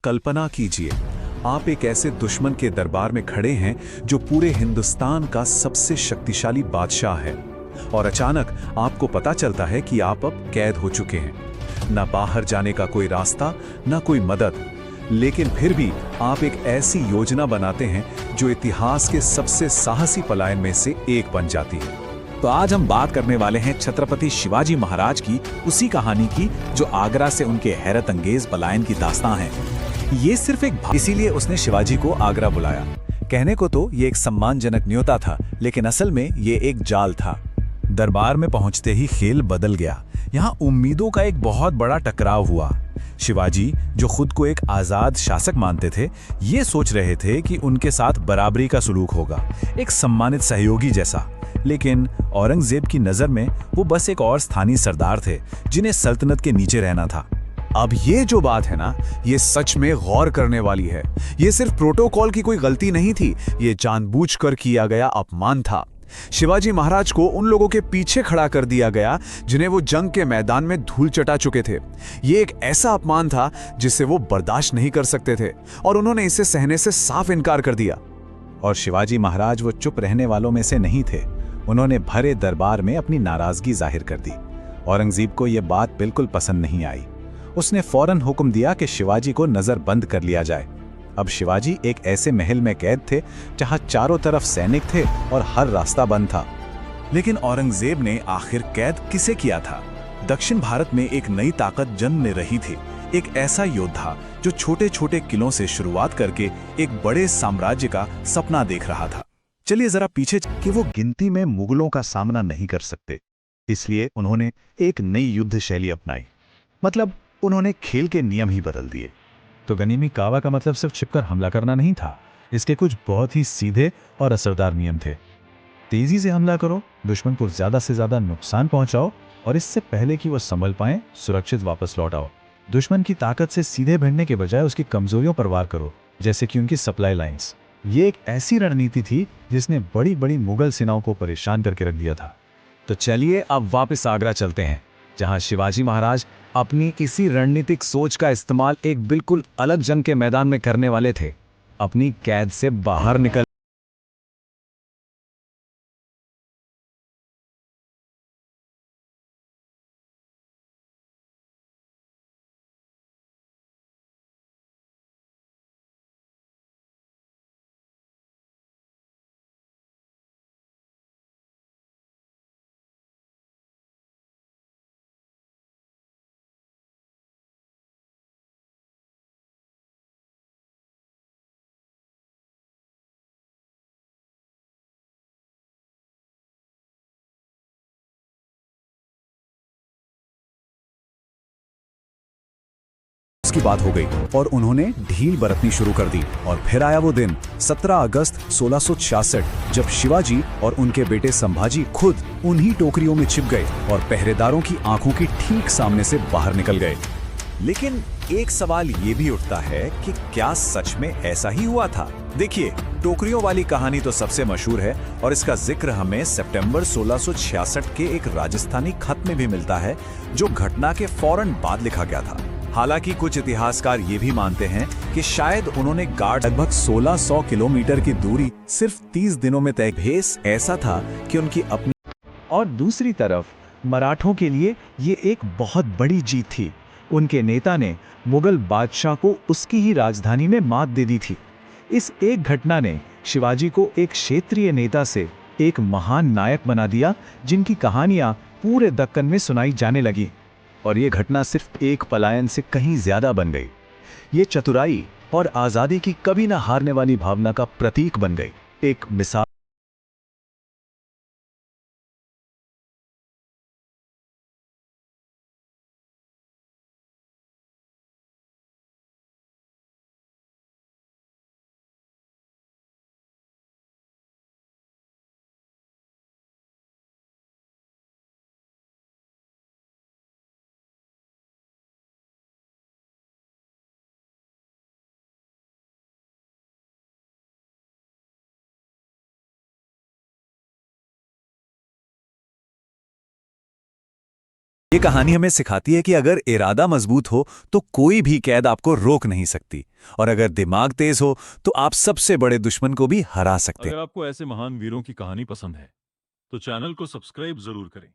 कल्पना कीजिए, आप एक ऐसे दुश्मन के दरबार में खड़े हैं जो पूरे हिंदुस्तान का सबसे शक्तिशाली बादशाह है और अचानक आपको पता चलता है कि आप अब कैद हो चुके हैं। ना बाहर जाने का कोई रास्ता, ना कोई मदद। लेकिन फिर भी आप एक ऐसी योजना बनाते हैं जो इतिहास के सबसे साहसी पलायन में से एक बन जाती है। तो आज हम बात करने वाले हैं छत्रपति शिवाजी महाराज की उसी कहानी की जो आगरा से उनके हैरत अंगेज पलायन की दास्तां है। ये सिर्फ एक इसीलिए उसने शिवाजी को आगरा बुलाया। कहने को तो ये एक सम्मानजनक न्योता था, लेकिन असल में ये एक जाल था। दरबार में पहुंचते ही खेल बदल गया। यहाँ उम्मीदों का एक बहुत बड़ा टकराव हुआ। शिवाजी, जो खुद को एक आजाद शासक मानते थे, ये सोच रहे थे कि उनके साथ बराबरी का सलूक होगा, एक सम्मानित सहयोगी जैसा। लेकिन औरंगजेब की नजर में वो बस एक और स्थानीय सरदार थे जिन्हें सल्तनत के नीचे रहना था। अब ये जो बात है ना, ये सच में गौर करने वाली है। ये सिर्फ प्रोटोकॉल की कोई गलती नहीं थी, ये जानबूझकर किया गया अपमान था। शिवाजी महाराज को उन लोगों के पीछे खड़ा कर दिया गया जिन्हें वो जंग के मैदान में धूल चटा चुके थे। ये एक ऐसा अपमान था जिसे वो बर्दाश्त नहीं कर सकते थे और उन्होंने इसे सहने से साफ इनकार कर दिया। और शिवाजी महाराज वो चुप रहने वालों में से नहीं थे। उन्होंने भरे दरबार में अपनी नाराजगी जाहिर कर दी। औरंगजेब को यह बात बिल्कुल पसंद नहीं आई। उसने फौरन हुक्म दिया कि शिवाजी को नजरबंद कर लिया जाए। अब शिवाजी एक ऐसे महल में कैद थे जहां चारों तरफ सैनिक थे और हर रास्ता बंद था। लेकिन औरंगजेब ने आखिर कैद किसे किया था? दक्षिण भारत में एक नई ताकत जन्म ले रही थी, एक ऐसा योद्धा जो छोटे छोटे किलों से शुरुआत करके एक बड़े साम्राज्य का सपना देख रहा था। चलिए जरा पीछे कि वो गिनती में मुगलों का सामना नहीं कर सकते, इसलिए उन्होंने एक नई युद्ध शैली अपनाई। मतलब उन्होंने खेल के नियम ही बदल दिए। तो गनीमी कावा का मतलब सिर्फ छिपकर हमला करना नहीं था। इसके कुछ बहुत ही सीधे और असरदार नियम थे। तेजी से हमला करो, दुश्मन को ज्यादा से ज्यादा नुकसान पहुंचाओ और इससे पहले कि वो संभल पाए सुरक्षित वापस लौट आओ। दुश्मन की ताकत से सीधे भिड़ने के बजाय उसकी कमजोरियों पर वार करो, जैसे कि उनकी सप्लाई लाइंस। ये एक ऐसी रणनीति थी जिसने बड़ी बड़ी मुगल सेनाओं को परेशान करके रख दिया था। तो चलिए अब वापस आगरा चलते हैं, जहां शिवाजी महाराज अपनी इसी रणनीतिक सोच का इस्तेमाल एक बिल्कुल अलग जंग के मैदान में करने वाले थे, अपनी कैद से बाहर निकल की बात हो गई और उन्होंने ढील बरतनी शुरू कर दी। और फिर आया वो दिन 17 अगस्त 1666, जब शिवाजी और उनके बेटे संभाजी खुद उन्हीं टोकरियों में छिप गए और पहरेदारों की आंखों की ठीक सामने से बाहर निकल गए। लेकिन एक सवाल ये भी उठता है कि क्या सच में ऐसा ही हुआ था? देखिए, टोकरियों वाली कहानी तो सबसे मशहूर है और इसका जिक्र हमें सितंबर 1666 के एक राजस्थानी खत में भी मिलता है, जो घटना के फौरन बाद लिखा गया था। हालांकि कुछ इतिहासकार ये भी मानते हैं कि शायद उन्होंने गार्ड लगभग 1600 किलोमीटर की दूरी सिर्फ 30 दिनों में तय। भेस ऐसा था कि उनकी अपनी और दूसरी तरफ मराठों के लिए ये एक बहुत बड़ी जीत थी। उनके नेता ने मुगल बादशाह को उसकी ही राजधानी में मात दे दी थी। इस एक घटना ने शिवाजी को एक क्षेत्रीय नेता से एक महान नायक बना दिया, जिनकी कहानियां पूरे दक्कन में सुनाई जाने लगी। और ये घटना सिर्फ एक पलायन से कहीं ज्यादा बन गई। ये चतुराई और आजादी की कभी ना हारने वाली भावना का प्रतीक बन गई, एक मिसाल। ये कहानी हमें सिखाती है कि अगर इरादा मजबूत हो तो कोई भी कैद आपको रोक नहीं सकती, और अगर दिमाग तेज हो तो आप सबसे बड़े दुश्मन को भी हरा सकते हैं। अगर आपको ऐसे महान वीरों की कहानी पसंद है तो चैनल को सब्सक्राइब जरूर करें।